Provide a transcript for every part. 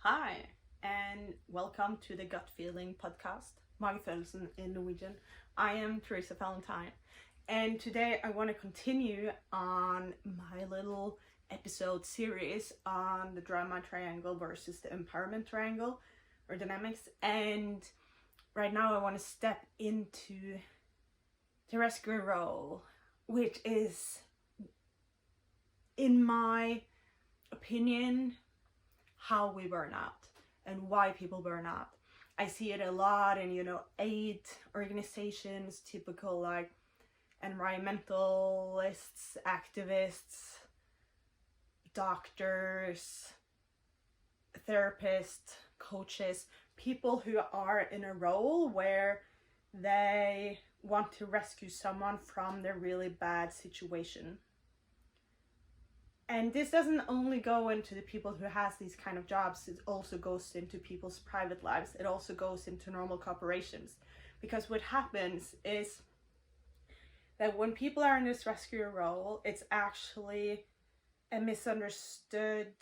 Hi, and welcome to the Gut Feeling podcast, Magefølelsen in Norwegian. I am Teresa Valentine, and today I want to continue on my little episode series on the drama triangle versus the empowerment triangle or dynamics. And right now I want to step into the rescuer role, which is, in my opinion, how we burn out and why people burn out. I see it a lot in, aid organizations, typical like environmentalists, activists, doctors, therapists, coaches, people who are in a role where they want to rescue someone from their really bad situation. And this doesn't only go into the people who has these kind of jobs, it also goes into people's private lives. It also goes into normal corporations. Because what happens is that when people are in this rescue role, it's actually a misunderstood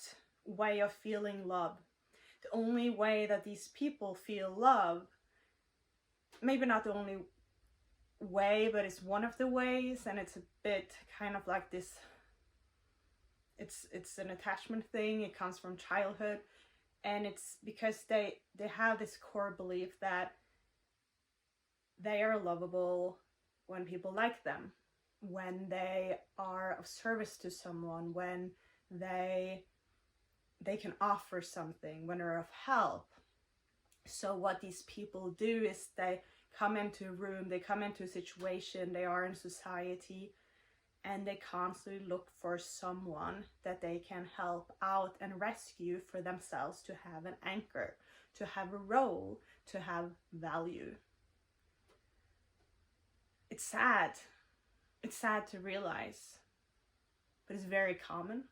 way of feeling love. The only way that these people feel love, maybe not the only way, but it's one of the ways, and it's a bit kind of like this. It's an attachment thing. It comes from childhood, and it's because they have this core belief that they are lovable when people like them, when they are of service to someone, when they can offer something, when they're of help. So what these people do is they come into a room, they come into a situation, they are in society, and they constantly look for someone that they can help out and rescue for themselves, to have an anchor, to have a role, to have value. It's sad. It's sad to realize, but it's very common.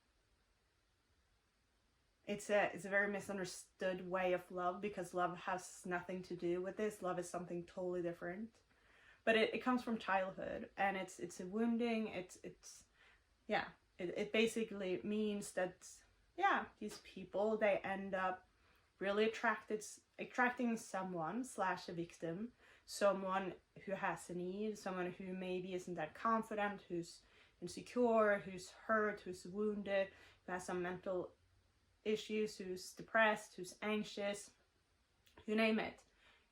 It's a very misunderstood way of love, because love has nothing to do with this. Love is something totally different. But it comes from childhood, and it's a wounding. It basically means that these people, they end up really attracting someone / a victim, someone who has a need, someone who maybe isn't that confident, who's insecure, who's hurt, who's wounded, who has some mental issues, who's depressed, who's anxious, you name it.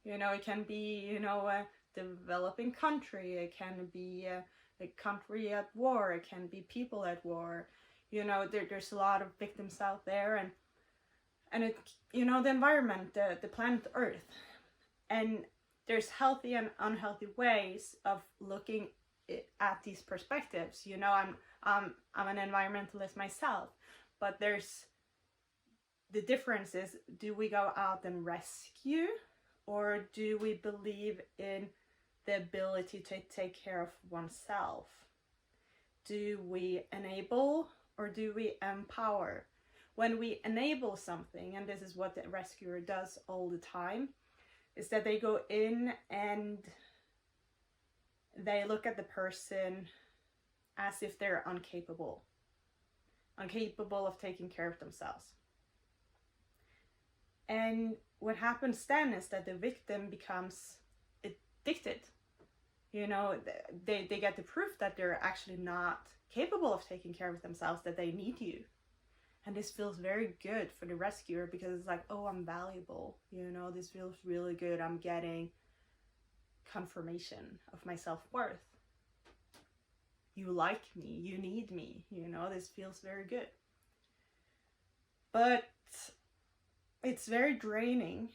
It can be, a developing country, it can be a country at war, it can be people at war. There's a lot of victims out there, and it, the environment, the planet Earth, and there's healthy and unhealthy ways of looking at these perspectives. I'm an environmentalist myself, but there's the difference is, do we go out and rescue, or do we believe in the ability to take care of oneself? Do we enable, or do we empower? When we enable something, and this is what the rescuer does all the time, is that they go in and they look at the person as if they're incapable of taking care of themselves. And what happens then is that the victim becomes addicted. They get the proof that they're actually not capable of taking care of themselves, that they need you. And this feels very good for the rescuer, because it's like, oh, I'm valuable. This feels really good. I'm getting confirmation of my self-worth. You like me. You need me. This feels very good. But it's very draining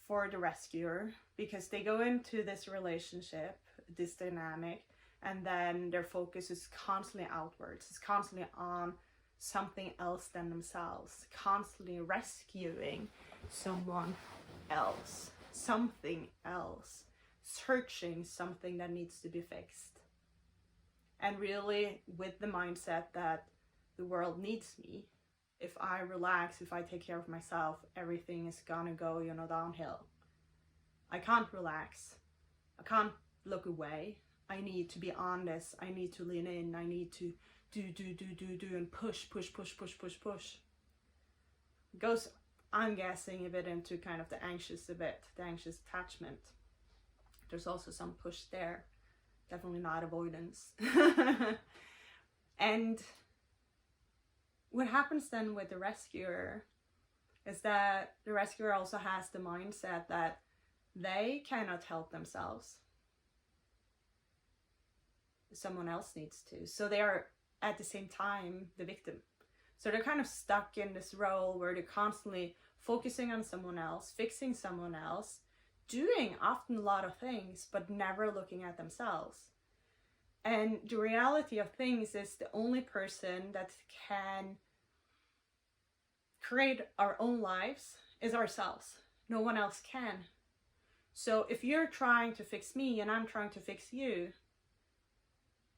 for the rescuer, because they go into this relationship, this dynamic, and then their focus is constantly outwards. It's constantly on something else than themselves, constantly rescuing someone else, something else, searching something that needs to be fixed. And really with the mindset that the world needs me. If I relax, if I take care of myself, everything is gonna go, downhill. I can't relax. I can't look away. I need to be on this. I need to lean in. I need to do and push. It goes I'm guessing a bit into kind of the anxious attachment. There's also some push there, definitely not avoidance. And what happens then with the rescuer is that the rescuer also has the mindset that they cannot help themselves. Someone else needs to. So they are at the same time the victim. So they're kind of stuck in this role where they're constantly focusing on someone else, fixing someone else, doing often a lot of things, but never looking at themselves. And the reality of things is the only person that can create our own lives is ourselves. No one else can. So if you're trying to fix me and I'm trying to fix you,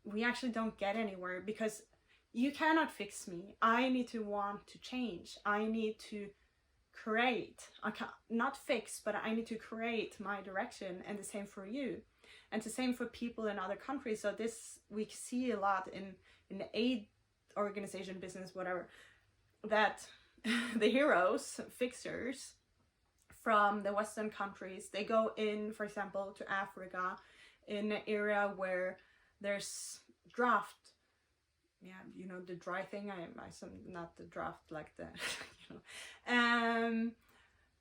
we actually don't get anywhere, because you cannot fix me. I need to want to change. I need to create. I can't, not fix, but I need to create my direction, and the same for you. And the same for people in other countries. So this we see a lot in the aid organization business, whatever, that the heroes, fixers from the Western countries, they go in, for example, to Africa, in an area where there's drought. Yeah, you know, the dry thing, not the draft like the,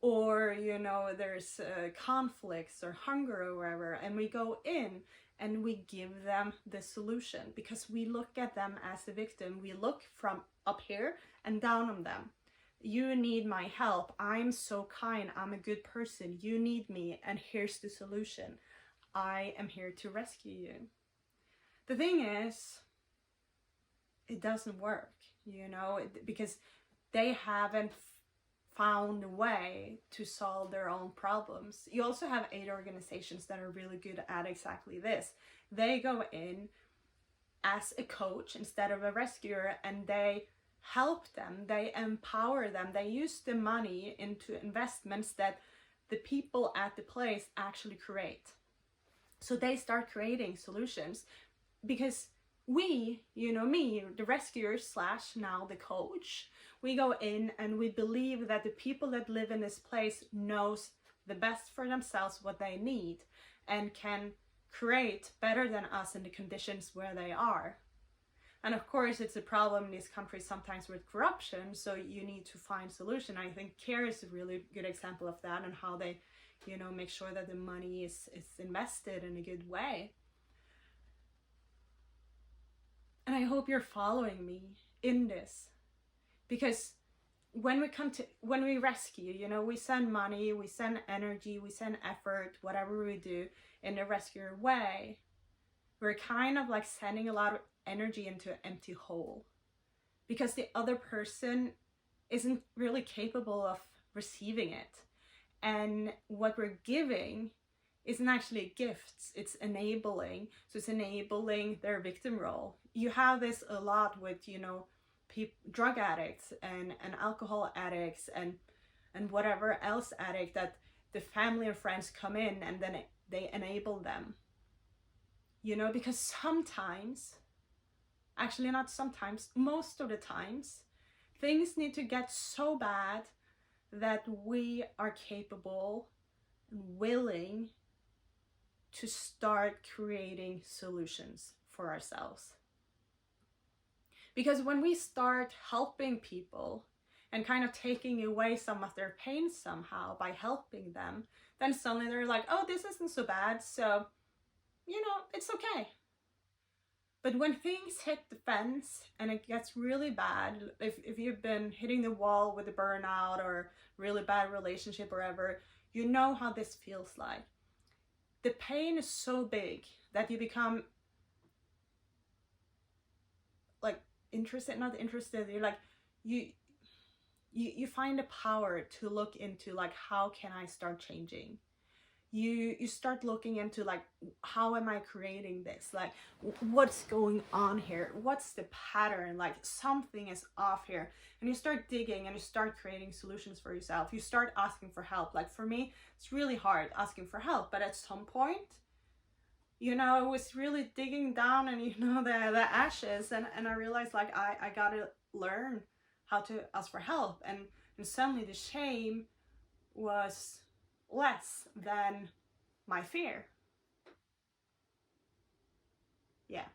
or, you know, there's conflicts or hunger or wherever, and we go in and we give them the solution, because we look at them as the victim. We look from up here and down on them. You need my help. I'm so kind. I'm a good person. You need me, and here's the solution. I am here to rescue you. The thing is, it doesn't work, you know, because they haven't found a way to solve their own problems. You also have aid organizations that are really good at exactly this. They go in as a coach instead of a rescuer, and they help them, they empower them, they use the money into investments that the people at the place actually create. So they start creating solutions, because we, you know, me, the rescuer / now the coach, we go in and we believe that the people that live in this place knows the best for themselves, what they need, and can create better than us in the conditions where they are. And of course, it's a problem in these countries sometimes with corruption, so you need to find solution. I think CARE is a really good example of that, and how they, you know, make sure that the money is invested in a good way. And I hope you're following me in this, because when we rescue, you know, we send money, we send energy, we send effort, whatever we do in a rescuer way, we're kind of like sending a lot of energy into an empty hole, because the other person isn't really capable of receiving it. And what we're giving isn't actually gifts, it's enabling. So it's enabling their victim role. You have this a lot with, you know, drug addicts and alcohol addicts and whatever else addict, that the family and friends come in and then they enable them. You know, because sometimes, actually not sometimes, most of the times, things need to get so bad that we are capable and willing to start creating solutions for ourselves. Because when we start helping people and kind of taking away some of their pain somehow by helping them, then suddenly they're like, oh, this isn't so bad, so, you know, it's okay. But when things hit the fence and it gets really bad, if you've been hitting the wall with a burnout or really bad relationship or whatever, you know how this feels like. The pain is so big that you become like not interested, you're like, you find the power to look into like, how can I start changing? You start looking into like, how am I creating this? Like, what's going on here? What's the pattern? Like, something is off here. And you start digging and you start creating solutions for yourself. You start asking for help. Like for me, it's really hard asking for help. But at some point, you know, I was really digging down and, you know, the ashes. And I realized like, I gotta learn how to ask for help. And And suddenly the shame was less than my fear. Yeah,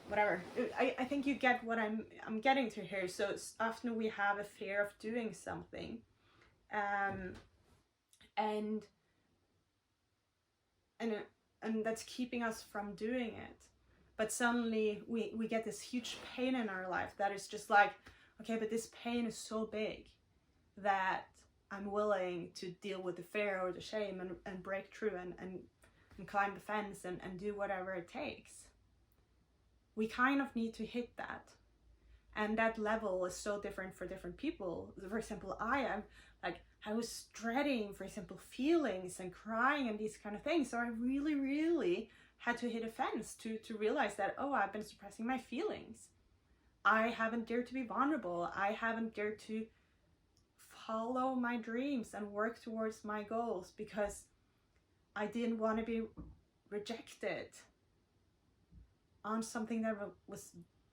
whatever. I think you get what I'm getting to here. So often we have a fear of doing something, and that's keeping us from doing it. But suddenly we get this huge pain in our life that is just like, okay, but this pain is so big that I'm willing to deal with the fear or the shame and break through and climb the fence and do whatever it takes. We kind of need to hit that. And that level is so different for different people. For example, I was dreading, for example, feelings and crying and these kind of things. So I really, really had to hit a fence to realize that, oh, I've been suppressing my feelings. I haven't dared to be vulnerable. I haven't dared to follow my dreams and work towards my goals because I didn't want to be rejected on something that was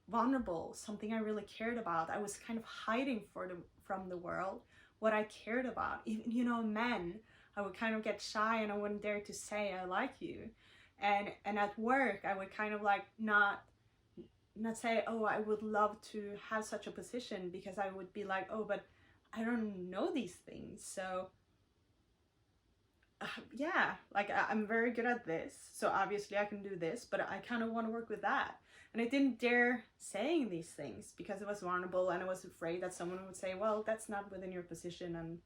vulnerable, something I really cared about. I was kind of hiding from the world what I cared about. Even, men, I would kind of get shy and I wouldn't dare to say I like you. And at work, I would kind of like not say, oh, I would love to have such a position, because I would be like, oh, but I don't know these things. So yeah, like I'm very good at this, so obviously I can do this, but I kind of want to work with that. And I didn't dare saying these things because it was vulnerable, and I was afraid that someone would say, well, that's not within your position and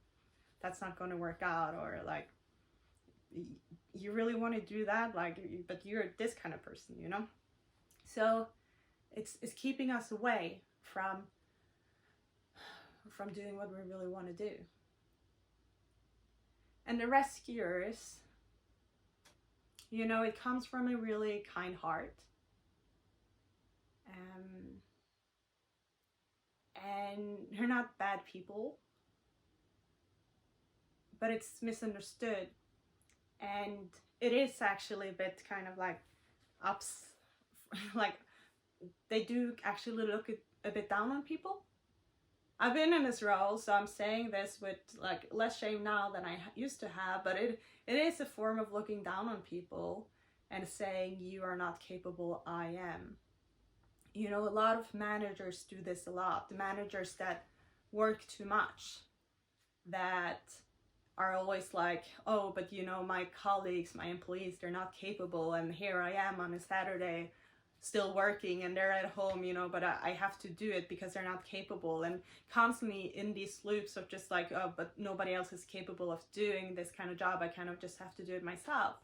that's not going to work out, or like, you really want to do that, like, but you're this kind of person, So it's keeping us away from doing what we really want to do. And the rescuers, it comes from a really kind heart. And they're not bad people, but it's misunderstood. And it is actually a bit kind of like like they do actually look a bit down on people. I've been in this role, so I'm saying this with like less shame now than I used to have, but it is a form of looking down on people and saying, you are not capable, I am. A lot of managers do this a lot. The managers that work too much, that are always like, oh, but my colleagues, my employees, they're not capable, and here I am on a Saturday still working, and they're at home, but I have to do it because they're not capable, and constantly in these loops of just like, oh, but nobody else is capable of doing this kind of job, I kind of just have to do it myself.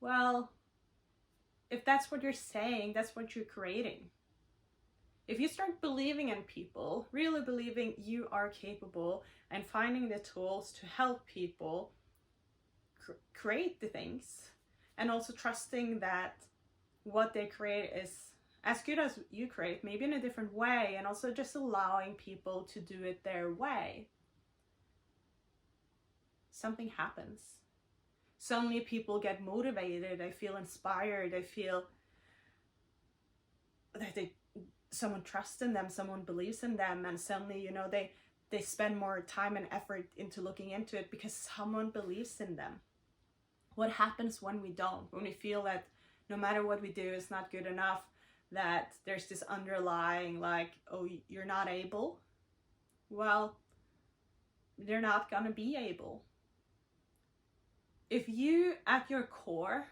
Well, if that's what you're saying, that's what you're creating. If you start believing in people, really believing you are capable, and finding the tools to help people create the things, and also trusting that what they create is as good as you create, maybe in a different way, and also just allowing people to do it their way, something happens. Suddenly people get motivated, they feel inspired, they feel that someone trusts in them, someone believes in them, and suddenly, they spend more time and effort into looking into it because someone believes in them. What happens when we don't? When we feel that no matter what we do is not good enough, that there's this underlying like, oh, you're not able? Well, they're not gonna be able. If you, at your core,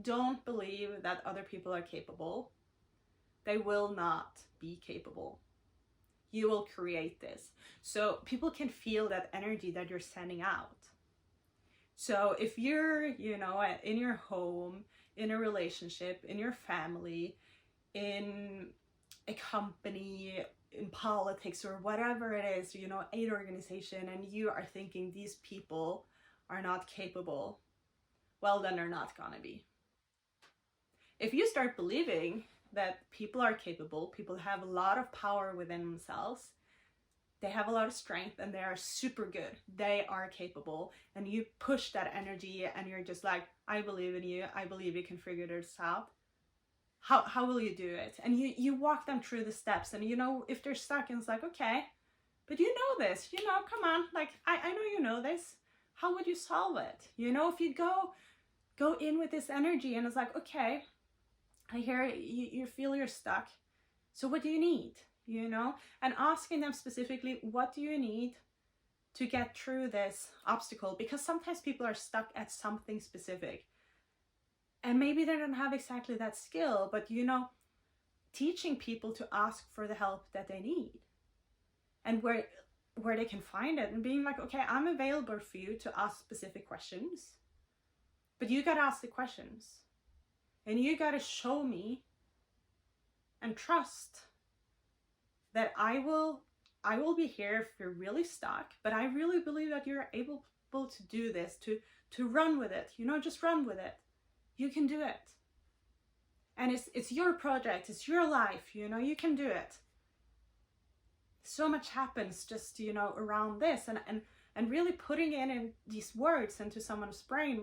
don't believe that other people are capable, they will not be capable. You will create this. So people can feel that energy that you're sending out. So if you're, in your home, in a relationship, in your family, in a company, in politics, or whatever it is, aid organization, and you are thinking these people are not capable, well, then they're not gonna be. If you start believing that people are capable, people have a lot of power within themselves, they have a lot of strength, and they are super good, they are capable, and you push that energy and you're just like, I believe in you, I believe you can figure this out, how will you do it? And you walk them through the steps, and if they're stuck, and it's like, okay, But you know this, you know, come on, like, I know you know this. How would you solve it? You know, if you go in with this energy and it's like, okay, I hear you feel you're stuck. So what do you need? You know, and asking them specifically, what do you need to get through this obstacle? Because sometimes people are stuck at something specific. And maybe they don't have exactly that skill, but you know, teaching people to ask for the help that they need and where they can find it, and being like, okay, I'm available for you to ask specific questions, but you got to ask the questions and you got to show me and trust that I will be here if you're really stuck, but I really believe that you're able to do this, to run with it, you know, just run with it. You can do it. And it's your project, it's your life, you know, you can do it. So much happens just, you know, around this, and really putting in these words into someone's brain,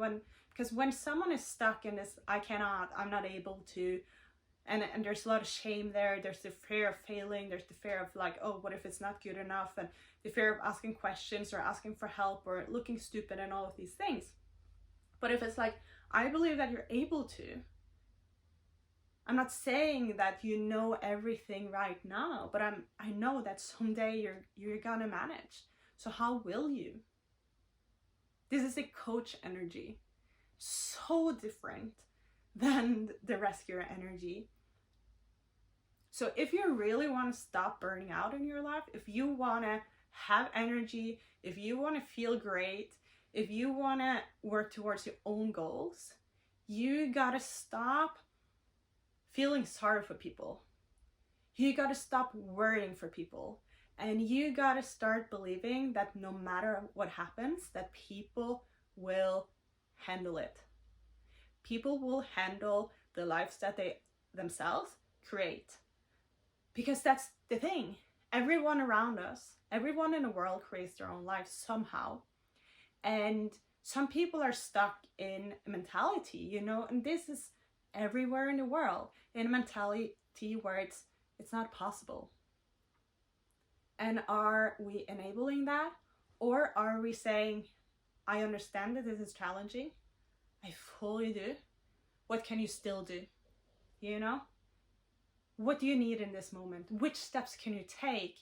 because when someone is stuck in this, I cannot, I'm not able to, and there's a lot of shame there, there's the fear of failing, there's the fear of like, oh, what if it's not good enough, and the fear of asking questions or asking for help or looking stupid and all of these things. But if it's like, I believe that you're able to, I'm not saying that you know everything right now, but I know that someday you're gonna manage. So how will you? This is a coach energy, so different than the rescuer energy. So if you really want to stop burning out in your life, if you want to have energy, if you want to feel great, if you want to work towards your own goals, you gotta stop feeling sorry for people. You gotta stop worrying for people. And you gotta start believing that no matter what happens, that people will handle it. People will handle the lives that they themselves create. Because that's the thing. Everyone around us, everyone in the world creates their own life somehow. And some people are stuck in a mentality, you know, and this is everywhere in the world, in a mentality where it's not possible. And are we enabling that? Or are we saying, I understand that this is challenging, I fully do, what can you still do? You know, what do you need in this moment? Which steps can you take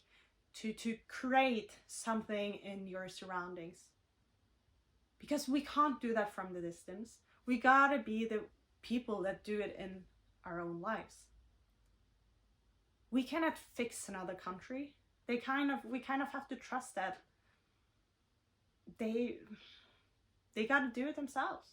to create something in your surroundings? Because we can't do that from the distance. We gotta be the people that do it in our own lives. We cannot fix another country. We kind of have to trust that they gotta do it themselves.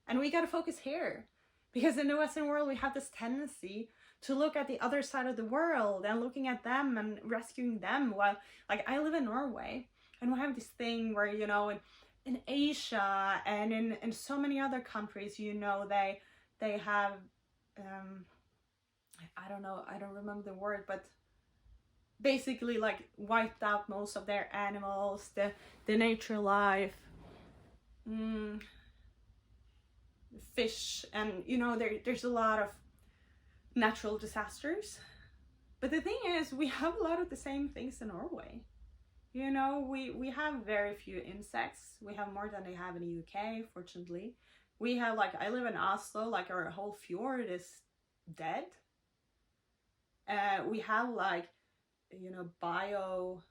And we gotta focus here. Because in the Western world, we have this tendency to look at the other side of the world and looking at them and rescuing them. While, like, I live in Norway, and we have this thing where, you know, in Asia and in so many other countries, you know, they have, I don't know, I don't remember the word, but basically like wiped out most of their animals, the nature life, fish, and you know, there's a lot of natural disasters. But the thing is, we have a lot of the same things in Norway. You know, we have very few insects. We have more than they have in the UK, fortunately. We have, like, I live in Oslo, like our whole fjord is dead. We have, like, you know, bio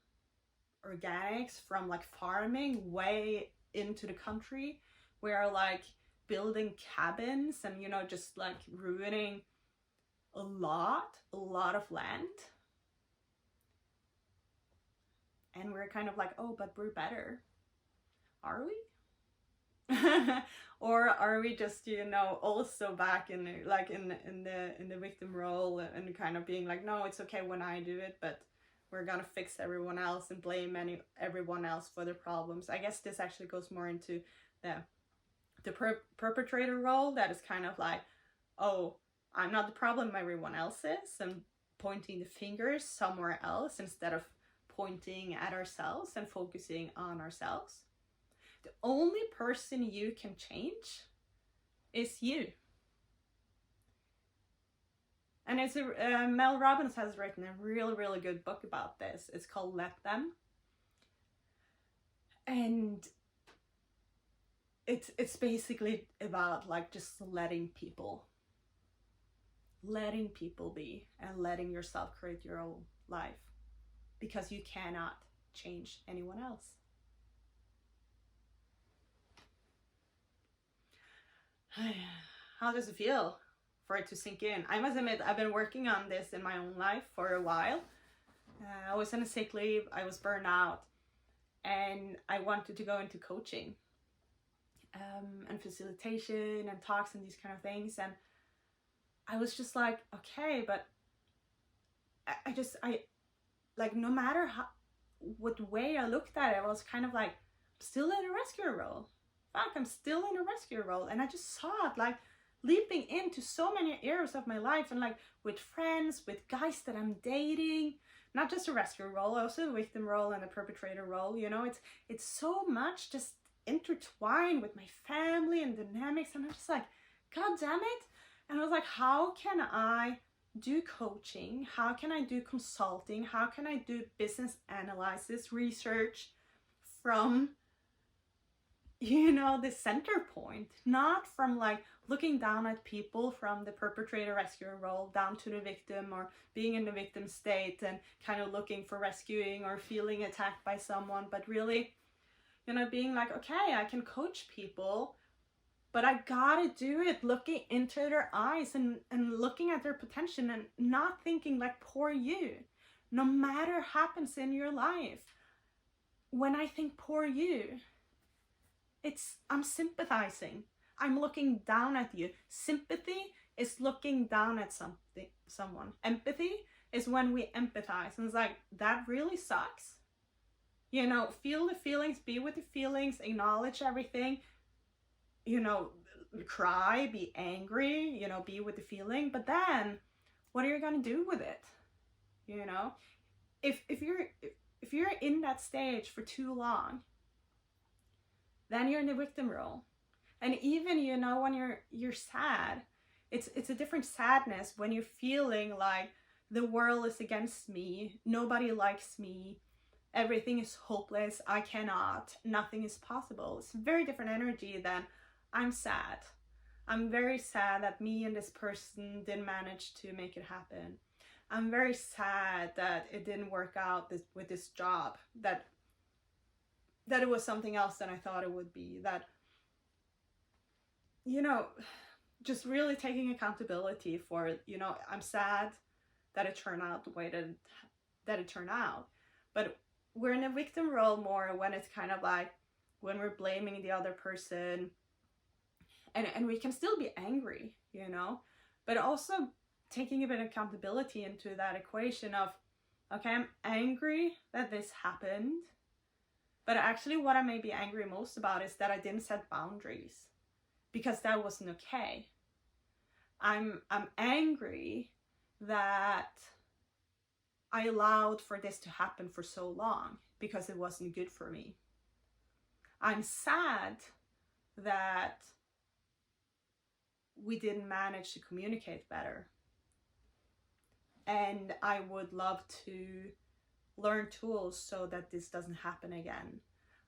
organics from like farming way into the country. We are like building cabins and, you know, just like ruining a lot of land. And we're kind of like, oh, but we're better. Are we? Or are we just, you know, also back in the victim role and kind of being like, no, it's okay when I do it, but we're gonna fix everyone else and blame everyone else for their problems. I guess this actually goes more into the perpetrator role, that is kind of like, oh, I'm not the problem, everyone else is, and pointing the fingers somewhere else instead of pointing at ourselves and focusing on ourselves. The only person you can change is you. And it's Mel Robbins has written a really good book about this. It's called Let Them. And it's basically about like just letting people be, and letting yourself create your own life, because you cannot change anyone else. How does it feel for it to sink in? I must admit, I've been working on this in my own life for a while. I was on a sick leave, I was burned out, and I wanted to go into coaching and facilitation and talks and these kind of things. And I was just like, okay, but I like, no matter what way I looked at it, I was kind of like, still in a rescue role. Fuck, I'm still in a rescue role. And I just saw it like leaping into so many areas of my life, and like with friends, with guys that I'm dating, not just a rescue role, also a victim role and a perpetrator role. You know, it's so much just intertwined with my family and dynamics. And I'm just like, God damn it. And I was like, how can I do coaching? How can I do consulting? How can I do business analysis, research from, you know, the center point, not from like looking down at people from the perpetrator rescuer role down to the victim, or being in the victim state and kind of looking for rescuing or feeling attacked by someone, but really, you know, being like, okay, I can coach people, but I gotta do it looking into their eyes and looking at their potential, and not thinking like, poor you. No matter what happens in your life, when I think poor you, I'm sympathizing. I'm looking down at you. Sympathy is looking down at someone. Empathy is when we empathize. And it's like, that really sucks. You know, feel the feelings, be with the feelings, acknowledge everything. You know, cry, be angry, you know, be with the feeling. But then, what are you going to do with it? You know, if you're in that stage for too long, then you're in the victim role. And even, you know, when you're sad, it's a different sadness when you're feeling like the world is against me, nobody likes me, everything is hopeless, I cannot, nothing is possible. It's a very different energy than, I'm sad. I'm very sad that me and this person didn't manage to make it happen. I'm very sad that it didn't work out with this job, that it was something else than I thought it would be. That, you know, just really taking accountability for, you know, I'm sad that it turned out the way that it turned out. But we're in a victim role more when it's kind of like, when we're blaming the other person. And we can still be angry, you know, but also taking a bit of accountability into that equation of, okay, I'm angry that this happened, but actually what I may be angry most about is that I didn't set boundaries, because that wasn't okay. I'm angry that I allowed for this to happen for so long, because it wasn't good for me. I'm sad that we didn't manage to communicate better. And I would love to learn tools so that this doesn't happen again.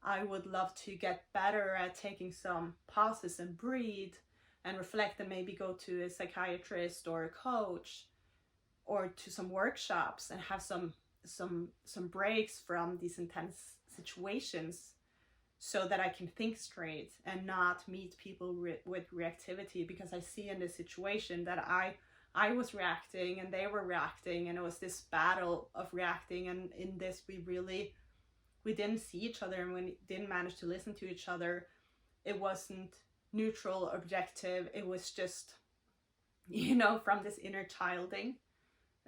I would love to get better at taking some pauses and breathe and reflect, and maybe go to a psychiatrist or a coach or to some workshops and have some breaks from these intense situations, so that I can think straight and not meet people with reactivity, because I see in this situation that I was reacting and they were reacting, and it was this battle of reacting, and in this we didn't see each other, and we didn't manage to listen to each other. It wasn't neutral, objective, it was just, you know, from this inner childing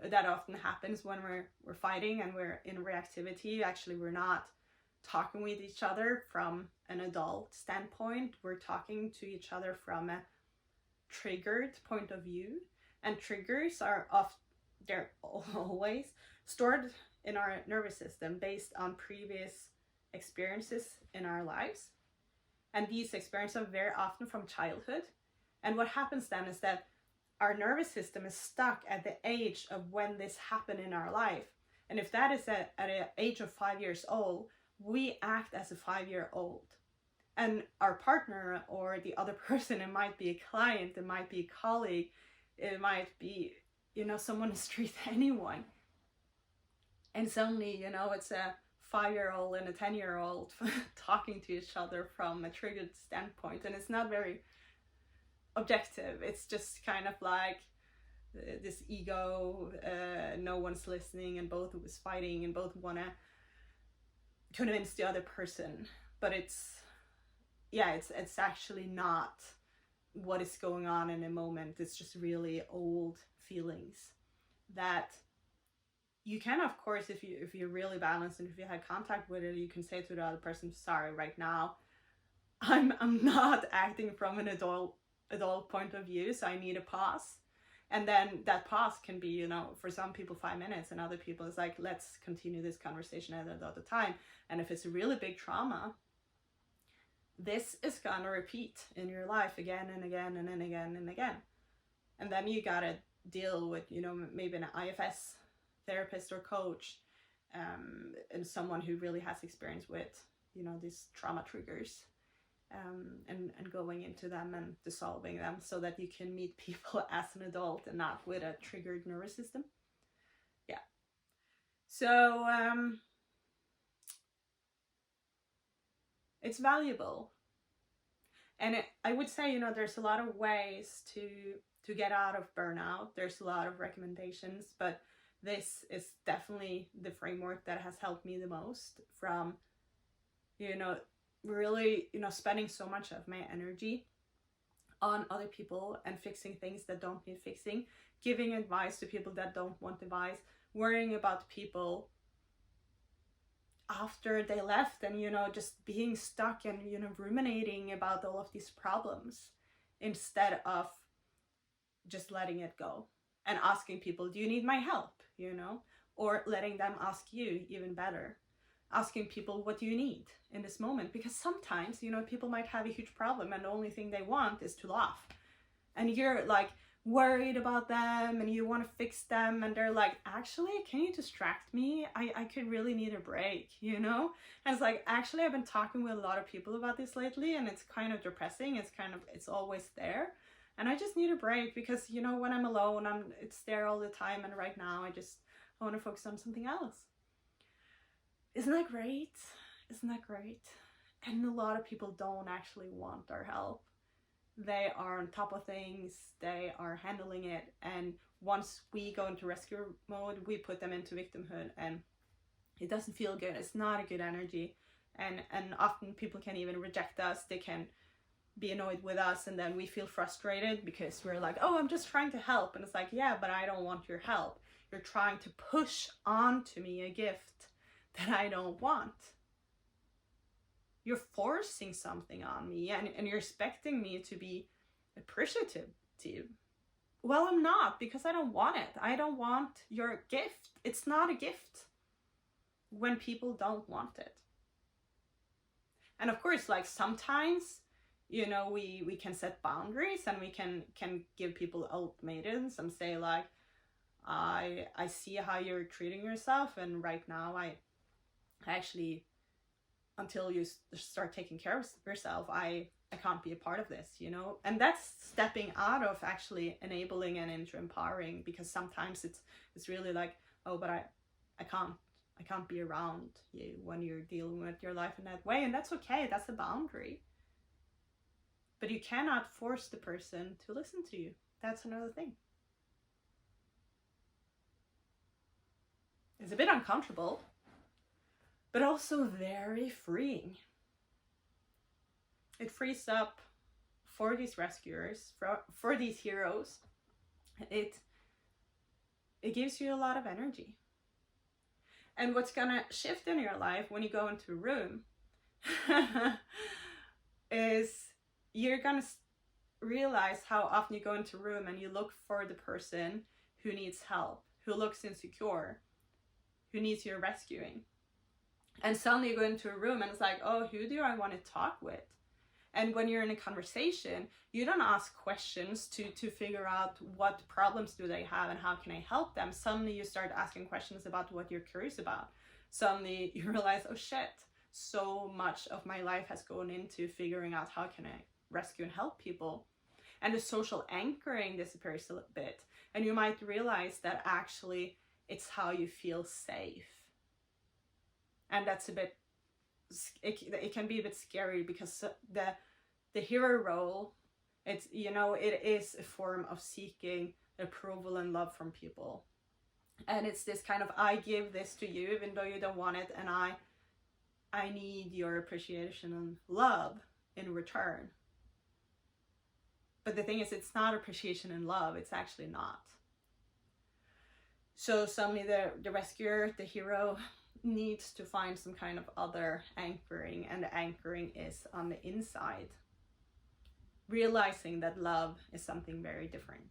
that often happens when we're fighting and we're in reactivity. Actually, we're not talking with each other from an adult standpoint. We're talking to each other from a triggered point of view, and triggers are they're always stored in our nervous system based on previous experiences in our lives, and these experiences are very often from childhood. And what happens then is that our nervous system is stuck at the age of when this happened in our life. And if that is at an age of 5 years old, we act as a 5-year-old. And our partner or the other person, it might be a client, it might be a colleague, it might be, someone on the street, anyone. And suddenly, it's a 5-year-old and a 10-year-old talking to each other from a triggered standpoint. And it's not very objective. It's just kind of like this ego, no one's listening, and both of us fighting, and both want to convince the other person. But it's actually not what is going on in a moment. It's just really old feelings that you can, of course, if you're really balanced and if you had contact with it, you can say to the other person, sorry, right now I'm not acting from an adult point of view, so I need a pause. And then that pause can be, for some people 5 minutes, and other people it's like, let's continue this conversation at another time. And if it's a really big trauma, this is gonna repeat in your life again and again and then again and again. And then you gotta deal with, maybe an IFS therapist or coach, and someone who really has experience with, these trauma triggers, and going into them and dissolving them, so that you can meet people as an adult and not with a triggered nervous system. Yeah. So it's valuable. And I would say, there's a lot of ways to get out of burnout. There's a lot of recommendations, but this is definitely the framework that has helped me the most from, really, spending so much of my energy on other people and fixing things that don't need fixing, giving advice to people that don't want advice, worrying about people after they left, and, just being stuck and, ruminating about all of these problems instead of just letting it go and asking people, do you need my help? Or letting them ask you, even better, asking people, what do you need in this moment? Because sometimes, people might have a huge problem and the only thing they want is to laugh. And you're like worried about them and you want to fix them, and they're like, actually, can you distract me? I could really need a break, And it's like, actually, I've been talking with a lot of people about this lately, and it's kind of depressing. It's always there. And I just need a break because, when I'm alone, it's there all the time. And right now I want to focus on something else. Isn't that great? Isn't that great? And a lot of people don't actually want our help. They are on top of things. They are handling it. And once we go into rescue mode, we put them into victimhood, and it doesn't feel good. It's not a good energy. And often people can even reject us. They can be annoyed with us, and then we feel frustrated because we're like, oh, I'm just trying to help. And it's like, yeah, but I don't want your help. You're trying to push onto me a gift that I don't want. You're forcing something on me, and you're expecting me to be appreciative to you. Well, I'm not, because I don't want it. I don't want your gift. It's not a gift when people don't want it. And of course, like, sometimes, we can set boundaries, and we can give people ultimatums and say, like, I see how you're treating yourself, and right now I actually, until you start taking care of yourself, I can't be a part of this, And that's stepping out of actually enabling and into empowering, because sometimes it's really like, oh, but I can't be around you when you're dealing with your life in that way, and that's okay. That's a boundary. But you cannot force the person to listen to you. That's another thing. It's a bit uncomfortable, but also very freeing. It frees up for these rescuers, for these heroes. It gives you a lot of energy. And what's gonna shift in your life when you go into a room is you're gonna realize how often you go into a room and you look for the person who needs help, who looks insecure, who needs your rescuing. And suddenly you go into a room and it's like, oh, who do I want to talk with? And when you're in a conversation, you don't ask questions to figure out what problems do they have and how can I help them. Suddenly you start asking questions about what you're curious about. Suddenly you realize, oh shit, so much of my life has gone into figuring out how can I rescue and help people. And the social anchoring disappears a little bit. And you might realize that actually it's how you feel safe. And that's a bit, it can be a bit scary, because the hero role, it's, you know, it is a form of seeking approval and love from people. And it's this kind of, I give this to you even though you don't want it, and I need your appreciation and love in return. But the thing is, it's not appreciation and love, it's actually not. So suddenly the rescuer, the hero, needs to find some kind of other anchoring, and the anchoring is on the inside. Realizing that love is something very different.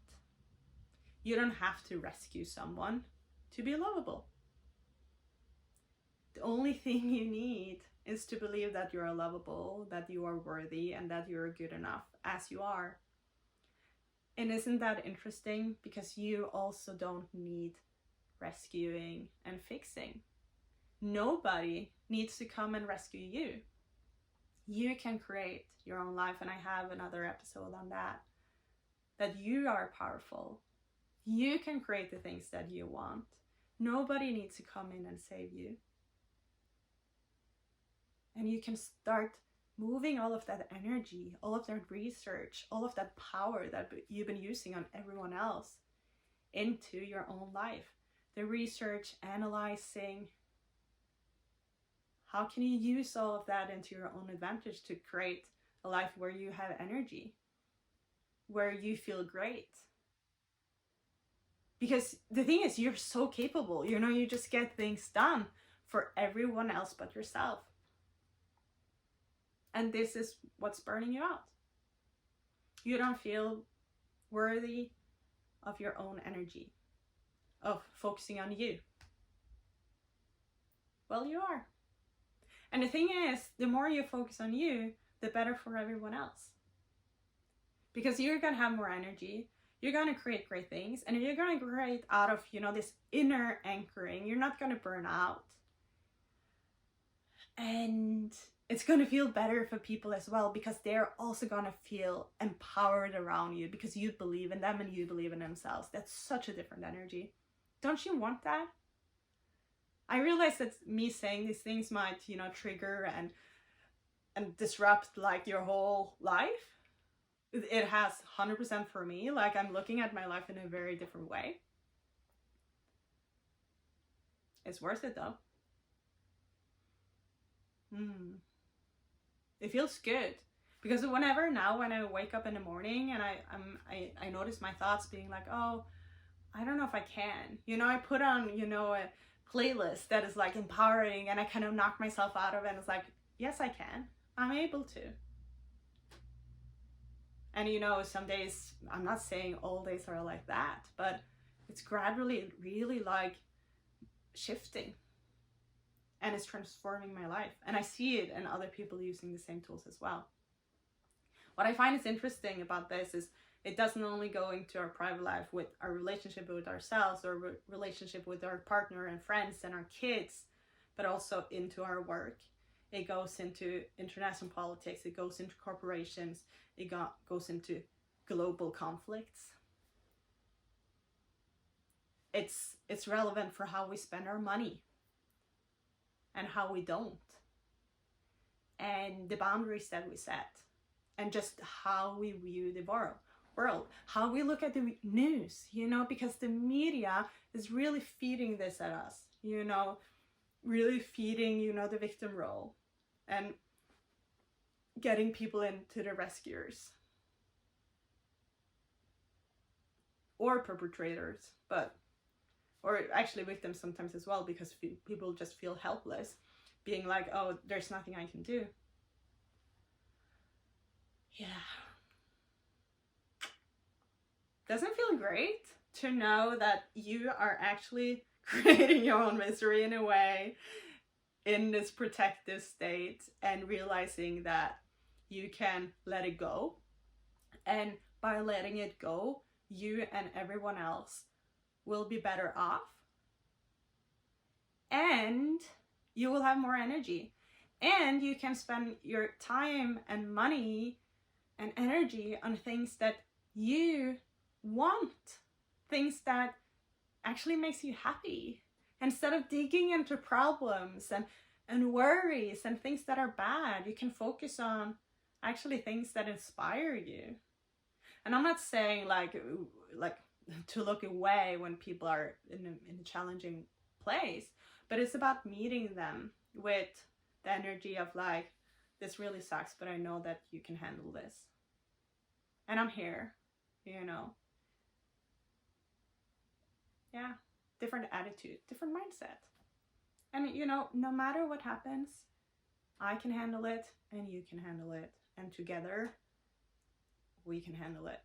You don't have to rescue someone to be lovable. The only thing you need is to believe that you are lovable, that you are worthy, and that you're good enough as you are. And isn't that interesting? Because you also don't need rescuing and fixing. Nobody needs to come and rescue you. You can create your own life, and I have another episode on that. That you are powerful. You can create the things that you want. Nobody needs to come in and save you. And you can start moving all of that energy, all of that research, all of that power that you've been using on everyone else into your own life. The research, analyzing. How can you use all of that into your own advantage to create a life where you have energy, where you feel great? Because the thing is, you're so capable, you know, you just get things done for everyone else but yourself. And this is what's burning you out. You don't feel worthy of your own energy, of focusing on you. Well, you are. And the thing is, the more you focus on you, the better for everyone else. Because you're going to have more energy, you're going to create great things, and you're going to create out of, you know, this inner anchoring. You're not going to burn out. And it's going to feel better for people as well, because they're also going to feel empowered around you because you believe in them and you believe in themselves. That's such a different energy. Don't you want that? I realize that me saying these things might, you know, trigger and disrupt like your whole life. It has 100% for me. Like, I'm looking at my life in a very different way. It's worth it though. It feels good, because whenever now when I wake up in the morning and I notice my thoughts being like, oh, I don't know if I can, you know, I put on, you know, a playlist that is like empowering, and I kind of knock myself out of it, and it's like, yes, I can, I'm able to. And you know, some days, I'm not saying all days are like that, but it's gradually really like shifting. And it's transforming my life. And I see it in other people using the same tools as well. What I find is interesting about this is it doesn't only go into our private life with our relationship with ourselves, or relationship with our partner and friends and our kids, but also into our work. It goes into international politics. It goes into corporations. It goes into global conflicts. It's relevant for how we spend our money. And how we don't, and the boundaries that we set, and just how we view the world, how we look at the news, you know, because the media is really feeding this at us, you know, really feeding, you know, the victim role, and getting people into the rescuers or perpetrators, or actually victims sometimes as well, because people just feel helpless, being like, oh, there's nothing I can do. Yeah. Doesn't it feel great to know that you are actually creating your own misery in a way, in this protective state, and realizing that you can let it go. And by letting it go, you and everyone else will be better off. And you will have more energy. And you can spend your time and money and energy on things that you want. Things that actually makes you happy. Instead of digging into problems and worries and things that are bad, you can focus on actually things that inspire you. And I'm not saying like to look away when people are in a challenging place, but it's about meeting them with the energy of like, this really sucks, but I know that you can handle this. And I'm here, you know. Yeah, different attitude, different mindset. And you know, no matter what happens, I can handle it and you can handle it. And together, we can handle it.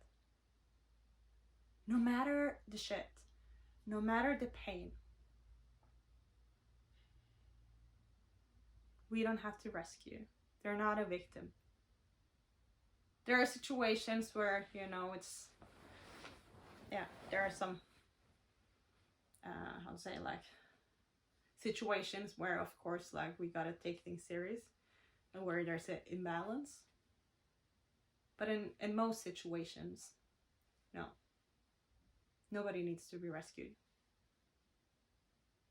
No matter the shit, no matter the pain, we don't have to rescue. They're not a victim. There are situations where, you know, it's, yeah, there are some, how to say, like, situations where, of course, like, we gotta take things serious and where there's an imbalance. But in most situations, no. Nobody needs to be rescued.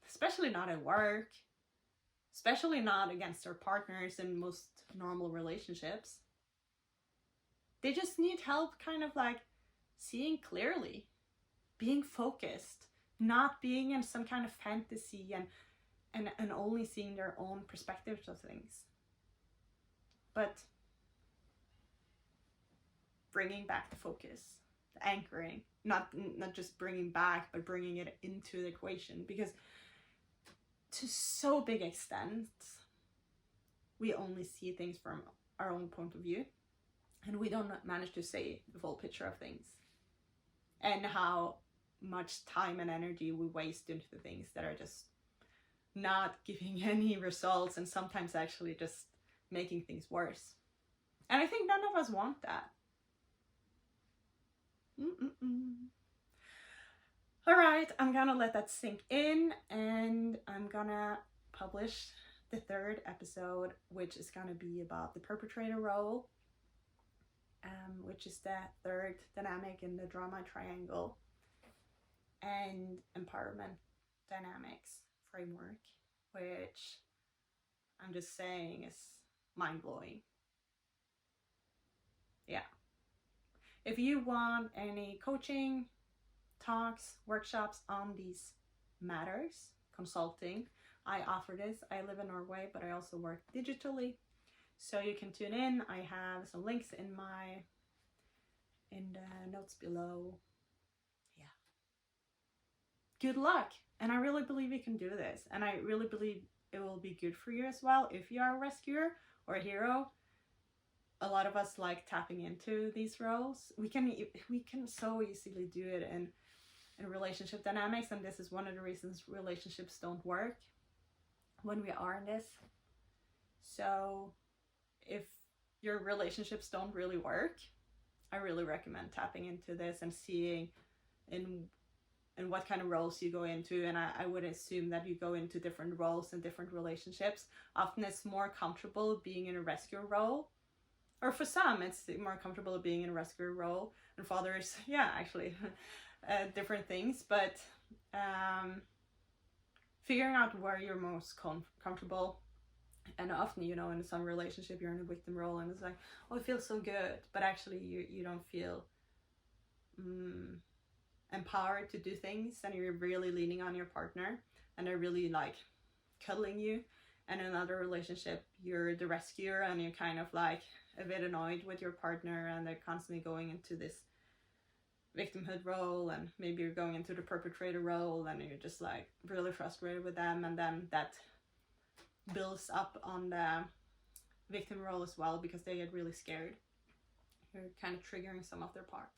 Especially not at work. Especially not against their partners in most normal relationships. They just need help kind of like seeing clearly. Being focused. Not being in some kind of fantasy and only seeing their own perspectives of things. But bringing back the focus, the anchoring, not just bringing back, but bringing it into the equation, because to so big extent, we only see things from our own point of view, and we don't manage to see the full picture of things, and how much time and energy we waste into the things that are just not giving any results, and sometimes actually just making things worse. And I think none of us want that. All right, I'm gonna let that sink in, and I'm gonna publish the third episode, which is gonna be about the perpetrator role, which is the third dynamic in the drama triangle, and empowerment dynamics framework, which I'm just saying is mind-blowing. Yeah. If you want any coaching, talks, workshops on these matters, consulting, I offer this. I live in Norway, but I also work digitally. So you can tune in. I have some links in the notes below. Yeah. Good luck. And I really believe you can do this. And I really believe it will be good for you as well. If you are a rescuer or a hero, a lot of us like tapping into these roles. We can so easily do it in relationship dynamics, and this is one of the reasons relationships don't work when we are in this. So if your relationships don't really work, I really recommend tapping into this and seeing in what kind of roles you go into. And I would assume that you go into different roles and different relationships. Often it's more comfortable being in a rescuer role, or for some it's more comfortable being in a rescuer role, and for others, yeah, actually different things. But figuring out where you're most comfortable. And often, you know, in some relationship you're in a victim role and it's like, oh, it feels so good, but actually you don't feel empowered to do things, and you're really leaning on your partner and they're really like cuddling you. And in another relationship you're the rescuer and you're kind of like a bit annoyed with your partner, and they're constantly going into this victimhood role, and maybe you're going into the perpetrator role and you're just like really frustrated with them, and then that builds up on the victim role as well because they get really scared. You're kind of triggering some of their parts.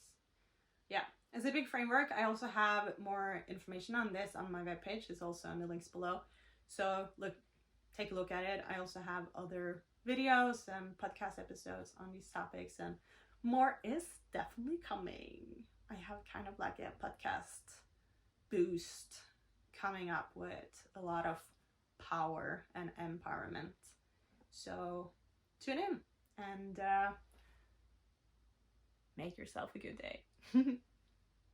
Yeah, it's a big framework. I also have more information on this on my webpage. It's also in the links below, so take a look at it. I also have other videos and podcast episodes on these topics, and more is definitely coming. I have kind of like a podcast boost coming up with a lot of power and empowerment. So tune in and make yourself a good day.